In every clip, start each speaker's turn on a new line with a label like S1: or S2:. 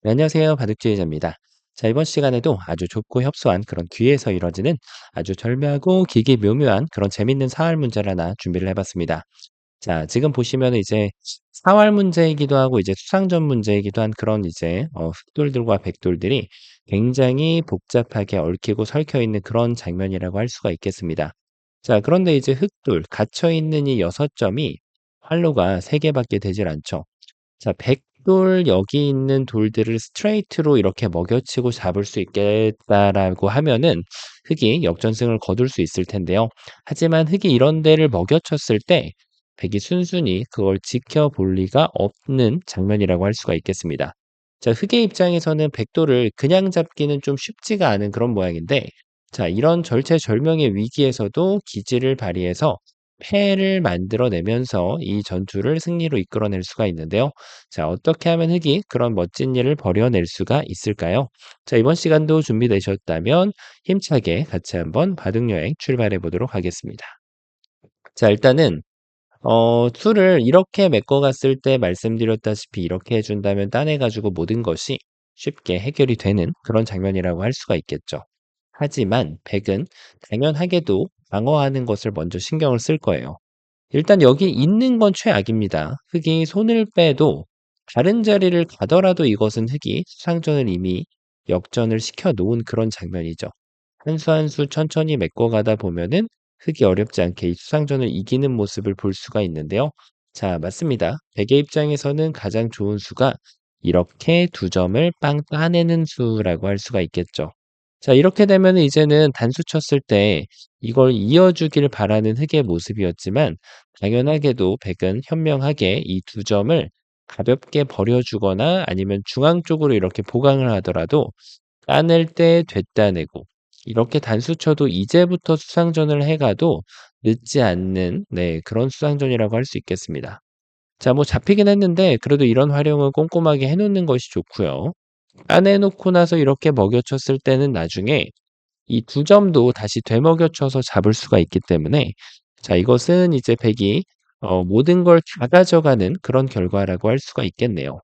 S1: 네, 안녕하세요. 바둑지휘자입니다. 자, 이번 시간에도 아주 좁고 협소한 그런 귀에서 이루어지는 아주 절묘하고 기기묘묘한 그런 재밌는 사활 문제를 하나 준비를 해봤습니다. 자, 지금 보시면 이제 사활 문제이기도 하고 이제 수상전 문제이기도 한 그런 이제 흑돌들과 백돌들이 굉장히 복잡하게 얽히고 설켜 있는 그런 장면이라고 할 수가 있겠습니다. 자, 그런데 이제 흑돌 갇혀 있는 이 6점이 활로가 3개밖에 되질 않죠. 자, 백돌 여기 있는 돌들을 스트레이트로 이렇게 먹여치고 잡을 수 있겠다라고 하면은 흑이 역전승을 거둘 수 있을 텐데요. 하지만 흑이 이런 데를 먹여쳤을 때 백이 순순히 그걸 지켜볼 리가 없는 장면이라고 할 수가 있겠습니다. 자, 흑의 입장에서는 백돌을 그냥 잡기는 좀 쉽지가 않은 그런 모양인데, 자, 이런 절체절명의 위기에서도 기지를 발휘해서 패를 만들어내면서 이 전투를 승리로 이끌어낼 수가 있는데요. 자, 어떻게 하면 흑이 그런 멋진 일을 벌여낼 수가 있을까요? 자, 이번 시간도 준비되셨다면 힘차게 같이 한번 바둑여행 출발해 보도록 하겠습니다. 자, 일단은 술을 이렇게 메꿔 갔을 때 말씀드렸다시피 이렇게 해 준다면 따내 가지고 모든 것이 쉽게 해결이 되는 그런 장면이라고 할 수가 있겠죠. 하지만 백은 당연하게도 방어하는 것을 먼저 신경을 쓸 거예요. 일단 여기 있는 건 최악입니다. 흑이 손을 빼도 다른 자리를 가더라도 이것은 흑이 수상전을 이미 역전을 시켜 놓은 그런 장면이죠. 한 수 한 수 천천히 메꿔가다 보면은 흑이 어렵지 않게 이 수상전을 이기는 모습을 볼 수가 있는데요. 자, 맞습니다. 백의 입장에서는 가장 좋은 수가 이렇게 2점을 빵 따내는 수라고 할 수가 있겠죠. 자, 이렇게 되면 이제는 단수 쳤을 때 이걸 이어주길 바라는 흑의 모습이었지만 당연하게도 백은 현명하게 이 2점을 가볍게 버려주거나 아니면 중앙 쪽으로 이렇게 보강을 하더라도 따낼 때 되따내고 이렇게 단수 쳐도 이제부터 수상전을 해 가도 늦지 않는 그런 수상전이라고 할 수 있겠습니다. 자, 뭐 잡히긴 했는데 그래도 이런 활용은 꼼꼼하게 해 놓는 것이 좋고요. 따내 놓고 나서 이렇게 먹여쳤을 때는 나중에 이 2점도 다시 되먹여쳐서 잡을 수가 있기 때문에 자, 이것은 이제 백이 모든 걸 다 가져가는 그런 결과라고 할 수가 있겠네요.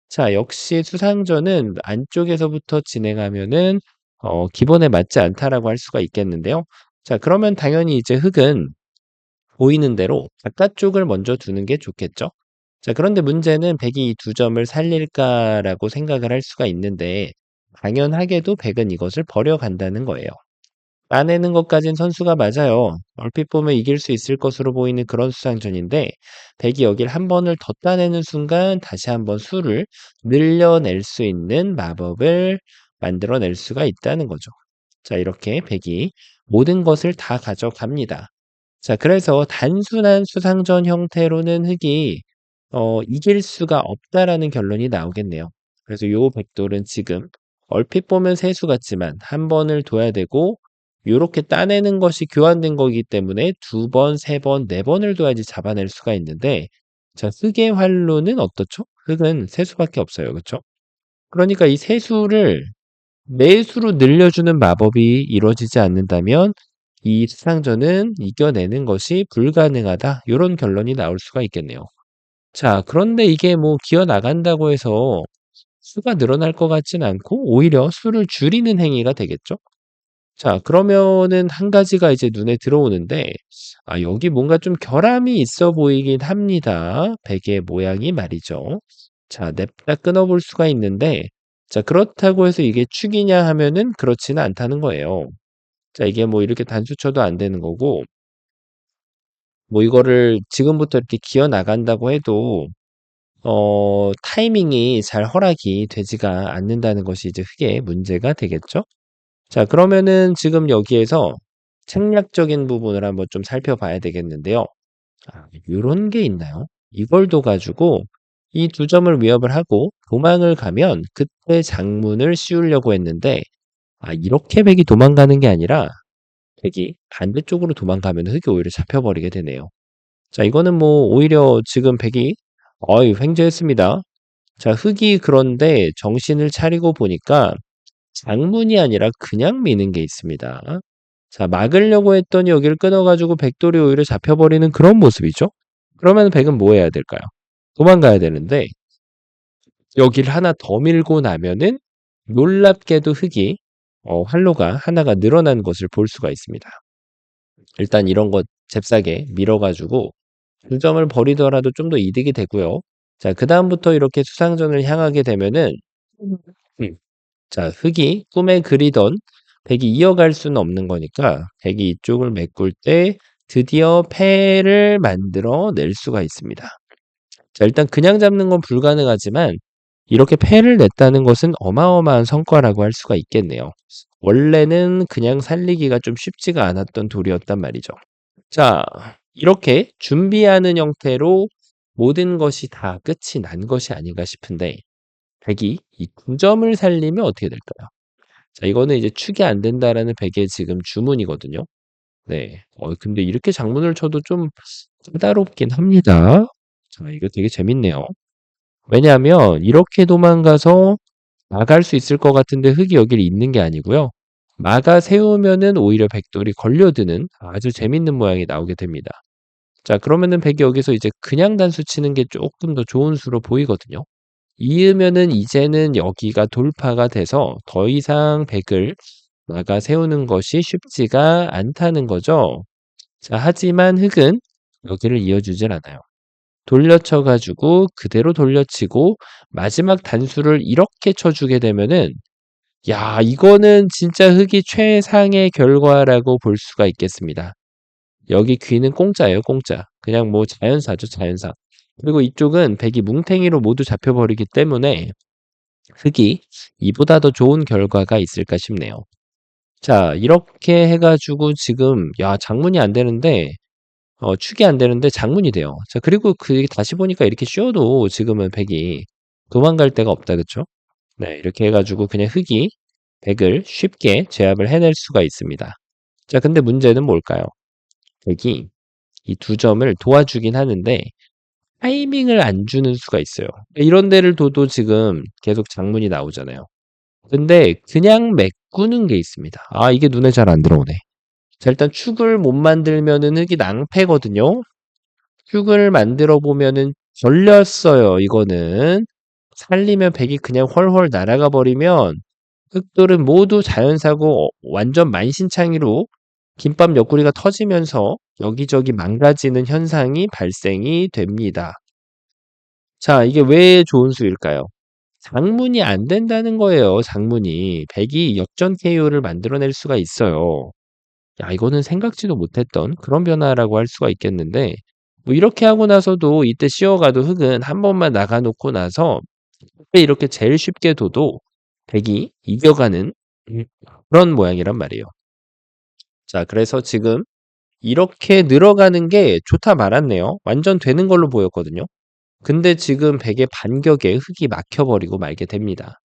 S1: 자, 역시 수상전은 안쪽에서부터 진행하면은 기본에 맞지 않다라고 할 수가 있겠는데요. 자, 그러면 당연히 이제 흑은 보이는 대로 바깥쪽을 먼저 두는 게 좋겠죠. 자, 그런데 문제는 백이 이 2점을 살릴까라고 생각을 할 수가 있는데 당연하게도 백은 이것을 버려간다는 거예요. 따내는 것까진 선수가 맞아요. 얼핏 보면 이길 수 있을 것으로 보이는 그런 수상전인데 백이 여길 한 번을 더 따내는 순간 다시 한번 수를 늘려낼 수 있는 마법을 만들어낼 수가 있다는 거죠. 자, 이렇게 백이 모든 것을 다 가져갑니다. 자, 그래서 단순한 수상전 형태로는 흑이 이길 수가 없다라는 결론이 나오겠네요. 그래서 요 백돌은 지금 얼핏 보면 세수 같지만 한 번을 둬야 되고 요렇게 따내는 것이 교환된 거기 때문에 2번, 3번, 4번을 둬야지 잡아낼 수가 있는데 자, 흑의 활로는 어떻죠? 흑은 세수밖에 없어요. 그쵸? 그러니까 이 세수를 매수로 늘려주는 마법이 이루어지지 않는다면 이 수상전은 이겨내는 것이 불가능하다. 요런 결론이 나올 수가 있겠네요. 자, 그런데 이게 뭐 기어 나간다고 해서 수가 늘어날 것 같진 않고 오히려 수를 줄이는 행위가 되겠죠? 자, 그러면은 한 가지가 이제 눈에 들어오는데 아, 여기 뭔가 좀 결함이 있어 보이긴 합니다. 베개 모양이 말이죠. 자, 냅다 끊어 볼 수가 있는데 자, 그렇다고 해서 이게 축이냐 하면은 그렇지는 않다는 거예요. 자, 이게 뭐 이렇게 단수 쳐도 안 되는 거고 뭐 이거를 지금부터 이렇게 기어 나간다고 해도 타이밍이 잘 허락이 되지가 않는다는 것이 이제 크게 문제가 되겠죠? 자, 그러면은 지금 여기에서 책략적인 부분을 한번 좀 살펴봐야 되겠는데요. 아, 요런 게 있나요? 이걸 둬 가지고 이 2점을 위협을 하고 도망을 가면 그때 장문을 씌우려고 했는데 아, 이렇게 백이 도망가는 게 아니라 백이 반대쪽으로 도망가면 흑이 오히려 잡혀버리게 되네요. 자, 이거는 뭐 오히려 지금 백이 횡재했습니다. 자, 흑이 그런데 정신을 차리고 보니까 장문이 아니라 그냥 미는 게 있습니다. 자, 막으려고 했더니 여기를 끊어 가지고 백돌이 오히려 잡혀버리는 그런 모습이죠. 그러면 백은 뭐 해야 될까요? 도망가야 되는데 여기를 하나 더 밀고 나면은 놀랍게도 흙이 활로가 하나가 늘어난 것을 볼 수가 있습니다. 일단 이런 것 잽싸게 밀어 가지고 두 점을 버리더라도 좀 더 이득이 되고요. 자, 그다음부터 이렇게 수상전을 향하게 되면은 음 자, 흙이 꿈에 그리던 백이 이어갈 수는 없는 거니까 백이 이쪽을 메꿀 때 드디어 패를 만들어 낼 수가 있습니다. 자, 일단 그냥 잡는 건 불가능하지만 이렇게 패를 냈다는 것은 어마어마한 성과라고 할 수가 있겠네요. 원래는 그냥 살리기가 좀 쉽지가 않았던 돌이었단 말이죠. 자, 이렇게 준비하는 형태로 모든 것이 다 끝이 난 것이 아닌가 싶은데 백이 이 9점을 살리면 어떻게 될까요? 자, 이거는 이제 축이 안 된다라는 백의 지금 주문이거든요. 네. 근데 이렇게 장문을 쳐도 좀 까다롭긴 합니다. 자, 이거 되게 재밌네요. 왜냐하면 이렇게 도망가서 나갈 수 있을 것 같은데 흙이 여기를 잇는 게 아니고요. 막아 세우면은 오히려 백돌이 걸려드는 아주 재밌는 모양이 나오게 됩니다. 자, 그러면은 백이 여기서 이제 그냥 단수 치는 게 조금 더 좋은 수로 보이거든요. 이으면은 이제는 여기가 돌파가 돼서 더 이상 백을 막아 세우는 것이 쉽지가 않다는 거죠. 자, 하지만 흙은 여기를 이어주질 않아요. 돌려쳐 가지고 그대로 돌려치고 마지막 단수를 이렇게 쳐주게 되면은 야, 이거는 진짜 흙이 최상의 결과라고 볼 수가 있겠습니다. 여기 귀는 공짜예요, 공짜. 그냥 뭐 자연사죠, 자연사. 그리고 이쪽은 백이 뭉탱이로 모두 잡혀버리기 때문에 흙이 이보다 더 좋은 결과가 있을까 싶네요. 자, 이렇게 해가지고 지금 야, 장문이 안 되는데 축이 안 되는데 장문이 돼요. 자, 그리고 다시 보니까 이렇게 쉬어도 지금은 백이 도망갈 데가 없다, 그쵸? 네, 이렇게 해가지고 그냥 흙이 백을 쉽게 제압을 해낼 수가 있습니다. 자, 근데 문제는 뭘까요? 백이 이 두 점을 도와주긴 하는데 타이밍을 안 주는 수가 있어요. 이런 데를 둬도 지금 계속 장문이 나오잖아요. 근데 그냥 메꾸는 게 있습니다. 아, 이게 눈에 잘 안 들어오네. 자, 일단 축을 못 만들면은 흙이 낭패거든요. 축을 만들어 보면은 걸렸어요, 이거는. 살리면 백이 그냥 훨훨 날아가 버리면 흑돌은 모두 자연사고 완전 만신창이로 김밥 옆구리가 터지면서 여기저기 망가지는 현상이 발생이 됩니다. 자, 이게 왜 좋은 수일까요? 장문이 안 된다는 거예요, 장문이. 백이 역전 KO를 만들어낼 수가 있어요. 야, 이거는 생각지도 못했던 그런 변화라고 할 수가 있겠는데, 뭐 이렇게 하고 나서도 이때 쉬어가도 흑은 한 번만 나가놓고 나서 이렇게 제일 쉽게 둬도 백이 이겨가는 그런 모양이란 말이에요. 자, 그래서 지금 이렇게 늘어가는 게 좋다 말았네요. 완전 되는 걸로 보였거든요. 근데 지금 백의 반격에 흙이 막혀버리고 말게 됩니다.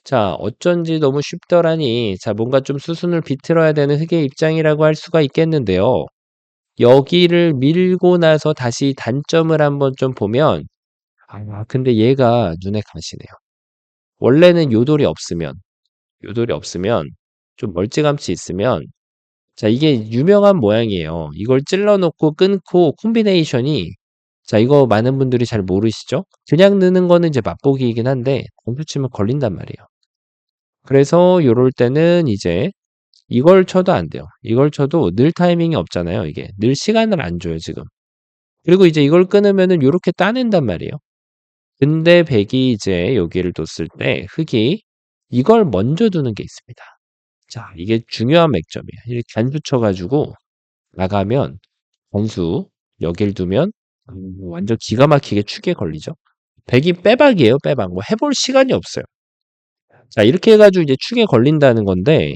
S1: 자, 어쩐지 너무 쉽더라니. 자, 뭔가 좀 수순을 비틀어야 되는 흙의 입장이라고 할 수가 있겠는데요. 여기를 밀고 나서 다시 단점을 한번 좀 보면, 근데 얘가 눈에 가시네요. 원래는 요돌이 없으면, 좀 멀찌감치 있으면, 자, 이게 유명한 모양이에요. 이걸 찔러 놓고 끊고 콤비네이션이, 자, 이거 많은 분들이 잘 모르시죠? 그냥 넣는 거는 이제 맛보기이긴 한데, 공수 치면 걸린단 말이에요. 그래서 요럴 때는 이제 이걸 쳐도 안 돼요. 이걸 쳐도 늘 타이밍이 없잖아요, 이게. 늘 시간을 안 줘요, 지금. 그리고 이제 이걸 끊으면은 요렇게 따낸단 말이에요. 근데 백이 이제 여기를 뒀을 때 흙이 이걸 먼저 두는 게 있습니다. 자, 이게 중요한 맥점이에요. 이렇게 단수 쳐가지고 나가면 단수 여길 두면 완전 기가 막히게 축에 걸리죠. 백이 빼박이에요, 빼박. 뭐 해볼 시간이 없어요. 자, 이렇게 해가지고 이제 축에 걸린다는 건데,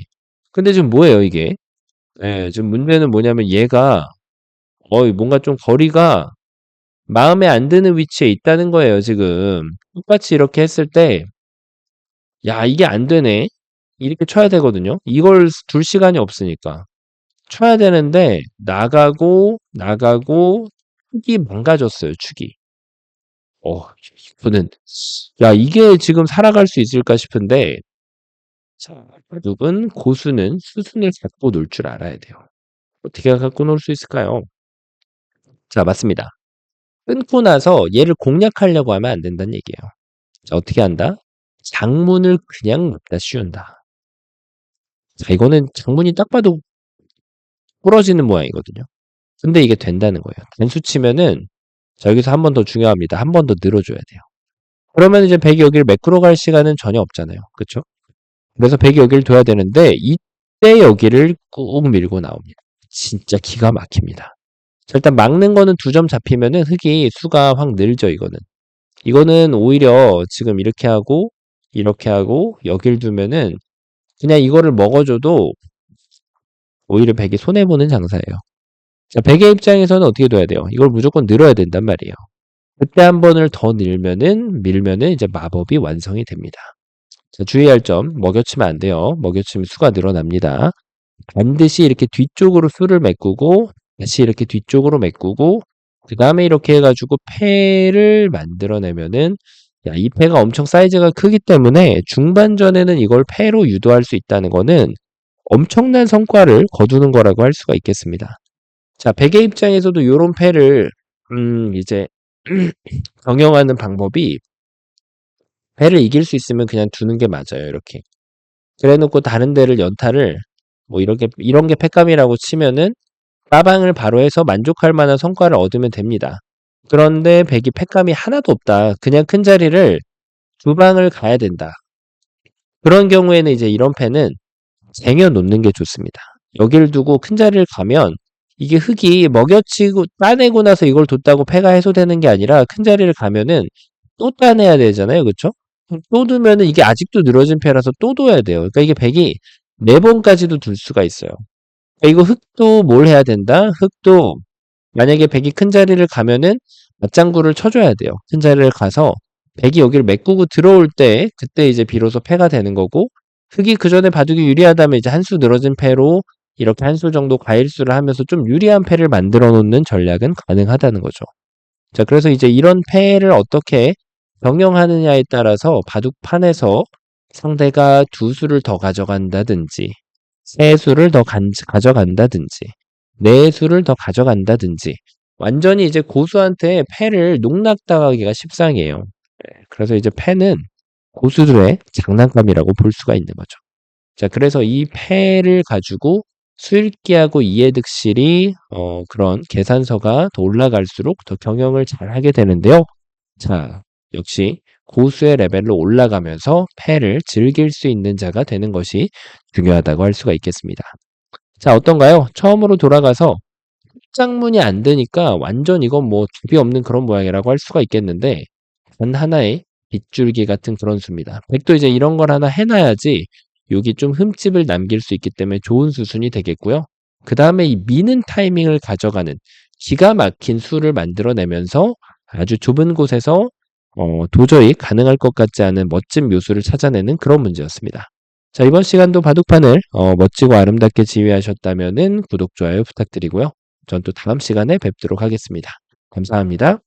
S1: 근데 지금 뭐예요, 이게? 예, 지금 문제는 뭐냐면 얘가 뭔가 좀 거리가 마음에 안 드는 위치에 있다는 거예요, 지금. 똑같이 이렇게 했을 때, 야, 이게 안 되네. 이렇게 쳐야 되거든요. 이걸 둘 시간이 없으니까. 쳐야 되는데, 나가고, 축이 망가졌어요, 축이. 이거는, 야, 이게 지금 살아갈 수 있을까 싶은데, 자, 바둑은 고수는 수순을 갖고 놀 줄 알아야 돼요. 어떻게 갖고 놀 수 있을까요? 자, 맞습니다. 끊고 나서 얘를 공략하려고 하면 안 된다는 얘기예요. 자, 어떻게 한다? 장문을 그냥 갖다 씌운다. 자, 이거는 장문이 딱 봐도 부러지는 모양이거든요. 근데 이게 된다는 거예요. 단수 치면은 자, 여기서 한 번 더 중요합니다. 한 번 더 늘어줘야 돼요. 그러면 이제 백이 여기를 매끄러 갈 시간은 전혀 없잖아요. 그쵸? 그래서 백이 여기를 둬야 되는데 이때 여기를 꾹 밀고 나옵니다. 진짜 기가 막힙니다. 자, 일단 막는 거는 2점 잡히면은 흙이 수가 확 늘죠, 이거는. 이거는 오히려 지금 이렇게 하고 여길 두면은 그냥 이거를 먹어줘도 오히려 백이 손해보는 장사예요. 자, 백의 입장에서는 어떻게 둬야 돼요? 이걸 무조건 늘어야 된단 말이에요. 그때 한 번을 더 밀면은 이제 마법이 완성이 됩니다. 자, 주의할 점, 먹여치면 안 돼요. 먹여치면 수가 늘어납니다. 반드시 이렇게 뒤쪽으로 수를 메꾸고, 다시 이렇게 뒤쪽으로 메꾸고, 그 다음에 이렇게 해가지고 패를 만들어내면은, 야, 이 패가 엄청 사이즈가 크기 때문에 중반전에는 이걸 패로 유도할 수 있다는 거는 엄청난 성과를 거두는 거라고 할 수가 있겠습니다. 자, 백의 입장에서도 요런 패를, 이제, 경영하는 방법이 패를 이길 수 있으면 그냥 두는 게 맞아요, 이렇게. 그래 놓고 다른 데를 연타를, 뭐 이런 게 패감이라고 치면은 빠방을 바로 해서 만족할 만한 성과를 얻으면 됩니다. 그런데 백이 패감이 하나도 없다. 그냥 큰 자리를 2방을 가야 된다. 그런 경우에는 이제 이런 패는 쟁여 놓는 게 좋습니다. 여기를 두고 큰 자리를 가면 이게 흙이 먹여치고 따내고 나서 이걸 뒀다고 패가 해소되는 게 아니라 큰 자리를 가면은 또 따내야 되잖아요. 그쵸? 또 두면은 이게 아직도 늘어진 패라서 또 둬야 돼요. 그러니까 이게 백이 4번까지도 둘 수가 있어요. 그러니까 이거 흙도 뭘 해야 된다? 흙도 만약에 백이 큰 자리를 가면은 맞장구를 쳐줘야 돼요. 큰 자리를 가서 백이 여기를 메꾸고 들어올 때 그때 이제 비로소 패가 되는 거고 흙이 그 전에 바둑이 유리하다면 이제 한 수 늘어진 패로 이렇게 한 수 정도 과일수를 하면서 좀 유리한 패를 만들어 놓는 전략은 가능하다는 거죠. 자, 그래서 이제 이런 패를 어떻게 병영하느냐에 따라서 바둑판에서 상대가 2수를 더 가져간다든지 3수를 더 가져간다든지 4수를 더 가져간다든지 완전히 이제 고수한테 패를 농락당하기가 십상이에요. 그래서 이제 패는 고수들의 장난감이라고 볼 수가 있는 거죠. 자, 그래서 이 패를 가지고 수읽기하고 이해득실이 그런 계산서가 더 올라갈수록 더 경영을 잘 하게 되는데요. 자, 역시 고수의 레벨로 올라가면서 패를 즐길 수 있는 자가 되는 것이 중요하다고 할 수가 있겠습니다. 자, 어떤가요? 처음으로 돌아가서 장문이 안 되니까 완전 이건 뭐 답이 없는 그런 모양이라고 할 수가 있겠는데 단 하나의 빗줄기 같은 그런 수입니다. 백도 이제 이런 걸 하나 해놔야지 여기 좀 흠집을 남길 수 있기 때문에 좋은 수순이 되겠고요. 그 다음에 이 미는 타이밍을 가져가는 기가 막힌 수를 만들어내면서 아주 좁은 곳에서 도저히 가능할 것 같지 않은 멋진 묘수를 찾아내는 그런 문제였습니다. 자, 이번 시간도 바둑판을 멋지고 아름답게 지휘하셨다면은 구독, 좋아요 부탁드리고요. 전 또 다음 시간에 뵙도록 하겠습니다. 감사합니다.